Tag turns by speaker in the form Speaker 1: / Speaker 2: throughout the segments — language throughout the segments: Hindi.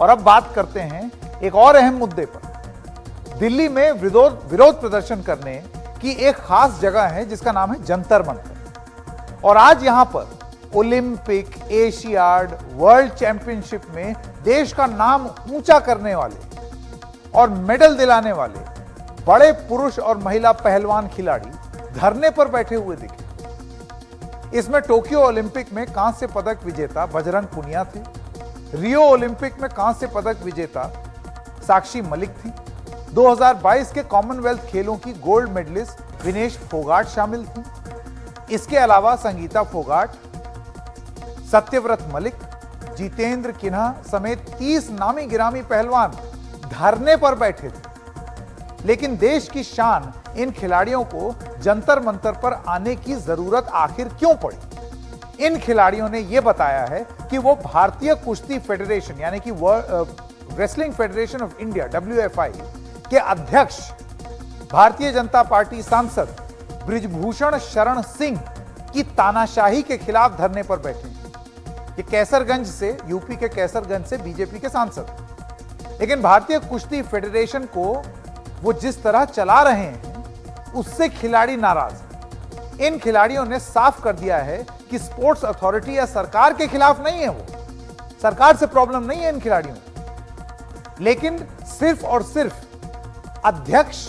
Speaker 1: और अब बात करते हैं एक और अहम मुद्दे पर। दिल्ली में विरोध प्रदर्शन करने की एक खास जगह है जिसका नाम है जंतर मंतर। और आज यहां पर ओलंपिक, एशियाड, वर्ल्ड चैंपियनशिप में देश का नाम ऊंचा करने वाले और मेडल दिलाने वाले बड़े पुरुष और महिला पहलवान खिलाड़ी धरने पर बैठे हुए दिखे। इसमें टोक्यो ओलंपिक में कांस्य पदक विजेता बजरंग पुनिया थे, रियो ओलंपिक में कांस्य पदक विजेता साक्षी मलिक थी, 2022 के कॉमनवेल्थ खेलों की गोल्ड मेडलिस्ट विनेश फोगाट शामिल थी। इसके अलावा संगीता फोगाट, सत्यव्रत मलिक, जितेंद्र किन्हा समेत 30 नामी गिरामी पहलवान धरने पर बैठे थे। लेकिन देश की शान इन खिलाड़ियों को जंतर मंतर पर आने की जरूरत आखिर क्यों पड़ी? इन खिलाड़ियों ने यह बताया है कि वो भारतीय कुश्ती फेडरेशन यानी कि wrestling federation of India WFI के अध्यक्ष भारतीय जनता पार्टी सांसद बृजभूषण शरण सिंह की तानाशाही के खिलाफ धरने पर बैठे। ये कैसरगंज से, यूपी के कैसरगंज से बीजेपी के सांसद। लेकिन भारतीय कुश्ती फेडरेशन को वो जिस तरह चला रहे हैं उससे खिलाड़ी नाराज हैं। इन खिलाड़ियों ने साफ कर दिया है कि स्पोर्ट्स अथॉरिटी या सरकार के खिलाफ नहीं है, वो सरकार से प्रॉब्लम नहीं है इन खिलाड़ियों को, लेकिन सिर्फ और सिर्फ अध्यक्ष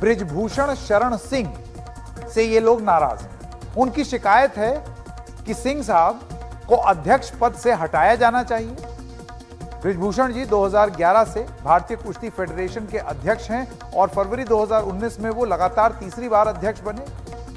Speaker 1: बृजभूषण शरण सिंह से ये लोग नाराज हैं। उनकी शिकायत है कि सिंह साहब को अध्यक्ष पद से हटाया जाना चाहिए। बृजभूषण जी 2011 से भारतीय कुश्ती फेडरेशन के अध्यक्ष हैं और फरवरी 2019 में वो लगातार तीसरी बार अध्यक्ष बने।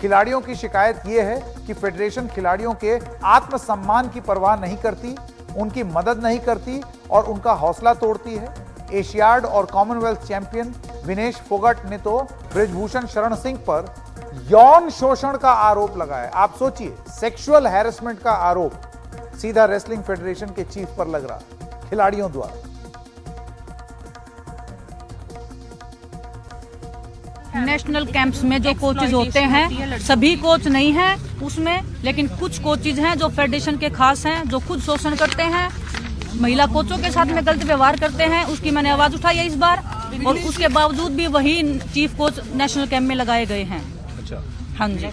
Speaker 1: खिलाड़ियों की शिकायत यह है कि फेडरेशन खिलाड़ियों के आत्मसम्मान की परवाह नहीं करती, उनकी मदद नहीं करती और उनका हौसला तोड़ती है। एशियाड और कॉमनवेल्थ चैंपियन विनेश फोगाट ने तो बृजभूषण शरण सिंह पर यौन शोषण का आरोप लगाया। आप सोचिए, सेक्सुअल हैरेसमेंट का आरोप सीधा रेसलिंग फेडरेशन के चीफ पर लग रहा खिलाड़ियों द्वारा।
Speaker 2: नेशनल कैंप्स में जो कोचेज होते हैं, सभी कोच नहीं हैं उसमें, लेकिन कुछ कोचेज हैं जो फेडरेशन के खास हैं, जो खुद शोषण करते हैं, महिला कोचों के साथ में गलत व्यवहार करते हैं। उसकी मैंने आवाज उठाई है इस बार, और उसके बावजूद भी वही चीफ कोच नेशनल कैंप में लगाए गए हैं। हाँ जी,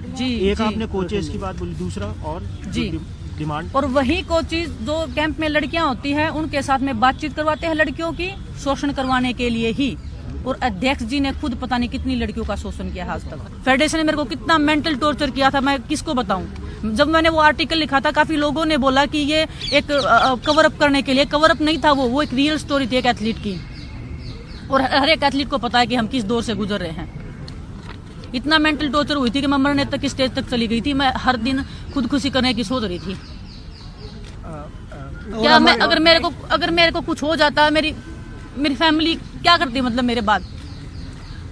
Speaker 2: जी।
Speaker 3: एक आपने कोचेस की बात बोली, दूसरा और
Speaker 2: जी
Speaker 3: डिमांड,
Speaker 2: और वही कोचेज जो कैंप में लड़कियां होती हैं उनके साथ में बातचीत करवाते हैं लड़कियों की, शोषण करवाने के लिए ही। और अध्यक्ष जी ने खुद पता नहीं कितनी लड़कियों का शोषण किया आज तक। फेडरेशन ने मेरे को कितना मेंटल टॉर्चर किया था, मैं किसको बताऊं। जब मैंने वो आर्टिकल लिखा था, काफी लोगों ने बोला कि ये एक कवर अप करने के लिए, कवर अप नहीं था वो एक रियल स्टोरी थी एक एथलीट की, और हर एक एथलीट को पता है कि हम किस दौर से गुजर रहे हैं। इतना मेंटल टॉर्चर हुई थी कि मैं मरने तक की स्टेज तक चली गई थी। मैं हर दिन खुदकुशी करने की सोच रही थी। क्या मैं अगर मेरे को कुछ हो जाता, मेरी फैमिली क्या करती, मतलब मेरे बाद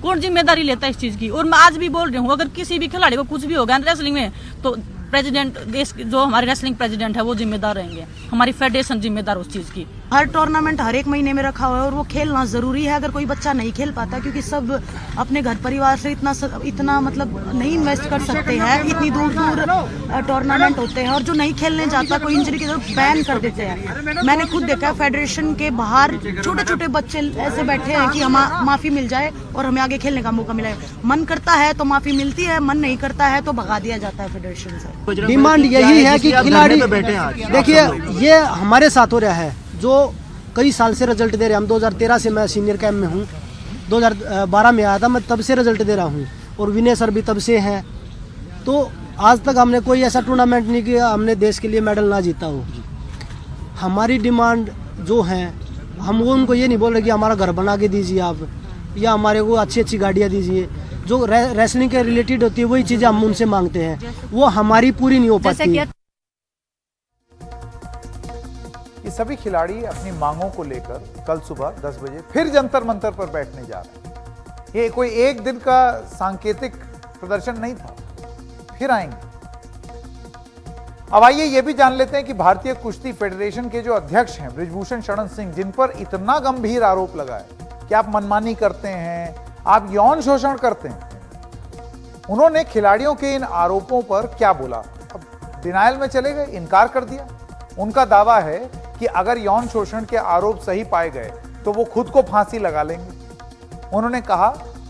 Speaker 2: कौन जिम्मेदारी लेता इस चीज की। और मैं आज भी बोल रही हूँ, अगर किसी भी खिलाड़ी को कुछ भी हो गया रेसलिंग में, तो प्रेसिडेंट, देश जो हमारे रेसलिंग प्रेसिडेंट है वो जिम्मेदार रहेंगे, हमारी फेडरेशन जिम्मेदार उस चीज की।
Speaker 4: हर टूर्नामेंट हर एक महीने में रखा हुआ है और वो खेलना जरूरी है। अगर कोई बच्चा नहीं खेल पाता, क्योंकि सब अपने घर परिवार से इतना मतलब नहीं इन्वेस्ट कर सकते हैं, इतनी दूर दूर टूर्नामेंट होते हैं, और जो नहीं खेलने जाता कोई इंजरी की तरफ बैन कर देते हैं। मैंने खुद देखा फेडरेशन के बाहर छोटे छोटे बच्चे ऐसे बैठे हैं कि हम माफी मिल जाए और हमें आगे खेलने का मौका मिले। मन करता है तो माफी मिलती है, मन नहीं करता है तो भगा दिया जाता है फेडरेशन से।
Speaker 5: डिमांड यही है कि खिलाड़ी, देखिए ये हमारे साथ हो रहा है, जो कई साल से रिजल्ट दे रहे हैं। हम 2013 से मैं सीनियर कैंप में हूँ, 2012 में आया था, मैं तब से रिजल्ट दे रहा हूँ, और विनय सर भी तब से हैं। तो आज तक हमने कोई ऐसा टूर्नामेंट नहीं किया हमने देश के लिए मेडल ना जीता हो। हमारी डिमांड जो है, हम वो उनको ये नहीं बोल रहे कि हमारा घर बना के दीजिए आप, या हमारे को अच्छी अच्छी गाड़ियाँ दीजिए। जो रेसलिंग के रिलेटेड होती है वही चीज़ें हम उनसे मांगते हैं, वो हमारी पूरी नहीं हो पाती।
Speaker 1: ये सभी खिलाड़ी अपनी मांगों को लेकर कल सुबह 10 बजे फिर जंतर मंतर पर बैठने जा रहे हैं। ये कोई एक दिन का सांकेतिक प्रदर्शन नहीं था, फिर आएंगे। अब आइए ये भी जान लेते हैं कि भारतीय कुश्ती फेडरेशन के जो अध्यक्ष हैं बृजभूषण शरण सिंह, जिन पर इतना गंभीर आरोप लगा है कि आप मनमानी करते हैं, आप यौन शोषण करते हैं, उन्होंने खिलाड़ियों के इन आरोपों पर क्या बोला, अब डिनायल में चले गए, इनकार कर दिया। उनका दावा है कि अगर यौन शोषण के आरोप सही पाए गए तो वो खुद को फांसी लगा लेंगे। उन्होंने कहा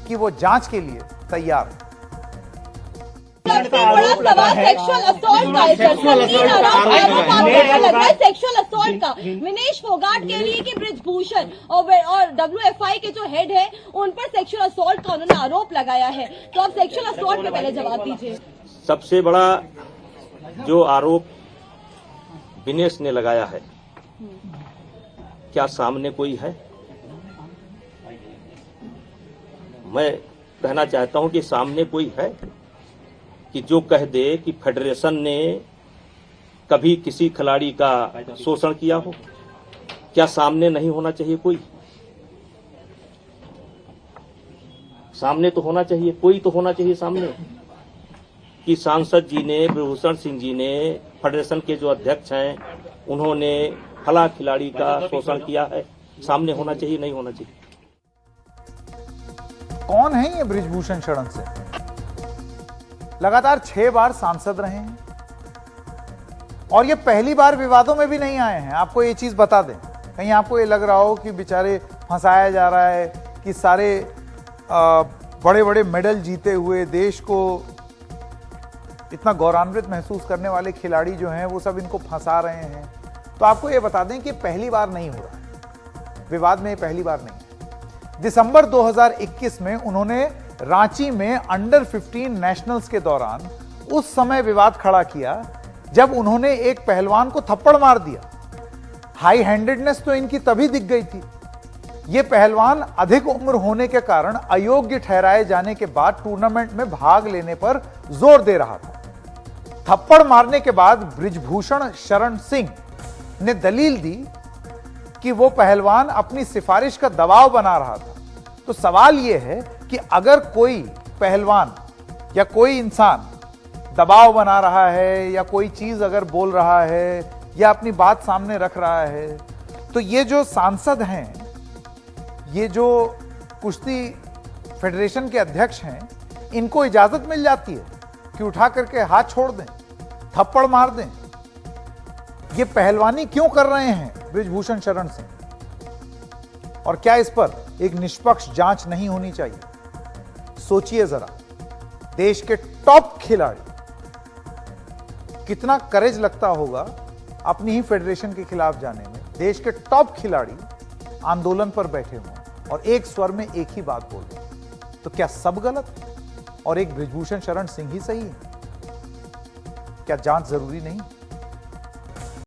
Speaker 1: कि वो जांच के लिए तैयार हैं।
Speaker 6: सबसे बड़ा सवाल सेक्सुअल असॉल्ट का है सर। संगीन आरोप है, वो आपको लग रहा है सेक्सुअल असॉल्ट का। विनेश फोगाट कह रही है कि बृजभूषण और WFI के जो हेड है उन पर सेक्सुअल असॉल्ट का उन्होंने आरोप लगाया है। तो आप सेक्सुअल असॉल्ट पे पहले जवाब दीजिए।
Speaker 7: सबसे बड़ा जो आरोप विनेश ने लगाया है, क्या सामने कोई है? मैं कहना चाहता हूं कि सामने कोई है कि जो कह दे कि फेडरेशन ने कभी किसी खिलाड़ी का शोषण किया हो? क्या सामने नहीं होना चाहिए कोई? सामने तो होना चाहिए, कोई तो होना चाहिए सामने कि सांसद जी ने, बृजभूषण सिंह जी ने, फेडरेशन के जो अध्यक्ष हैं, उन्होंने फला खिलाड़ी का शोषण किया है। सामने होना चाहिए, नहीं होना चाहिए।
Speaker 1: कौन है ये बृजभूषण शरण सिंह? लगातार 6 बार सांसद रहे हैं और ये पहली बार विवादों में भी नहीं आए हैं। आपको ये चीज बता दें, कहीं आपको ये लग रहा हो कि बेचारे फंसाया जा रहा है, कि सारे बड़े बड़े मेडल जीते हुए देश को इतना गौरवान्वित महसूस करने वाले खिलाड़ी जो हैं वो सब इनको फंसा रहे हैं। तो आपको ये बता दें कि पहली बार नहीं हो रहा है, विवाद में ये पहली बार नहीं है। दिसंबर 2021 में उन्होंने रांची में अंडर 15 नेशनल्स के दौरान उस समय विवाद खड़ा किया जब उन्होंने एक पहलवान को थप्पड़ मार दिया। हाई हैंडेडनेस तो इनकी तभी दिख गई थी। ये पहलवान अधिक उम्र होने के कारण अयोग्य ठहराए जाने के बाद टूर्नामेंट में भाग लेने पर जोर दे रहा था। थप्पड़ मारने के बाद बृजभूषण शरण सिंह ने दलील दी कि वो पहलवान अपनी सिफारिश का दबाव बना रहा था। तो सवाल यह है कि अगर कोई पहलवान या कोई इंसान दबाव बना रहा है या कोई चीज अगर बोल रहा है या अपनी बात सामने रख रहा है, तो ये जो सांसद हैं, ये जो कुश्ती फेडरेशन के अध्यक्ष हैं, इनको इजाजत मिल जाती है कि उठा करके हाथ छोड़ दें, थप्पड़ मार दें। ये पहलवानी क्यों कर रहे हैं बृजभूषण शरण सिंह? और क्या इस पर एक निष्पक्ष जांच नहीं होनी चाहिए? सोचिए जरा, देश के टॉप खिलाड़ी, कितना करेज लगता होगा अपनी ही फेडरेशन के खिलाफ जाने में। देश के टॉप खिलाड़ी आंदोलन पर बैठे हुए और एक स्वर में एक ही बात बोल रहे हैं। तो क्या सब गलत है और एक बृजभूषण शरण सिंह ही सही है? क्या जांच जरूरी नहीं?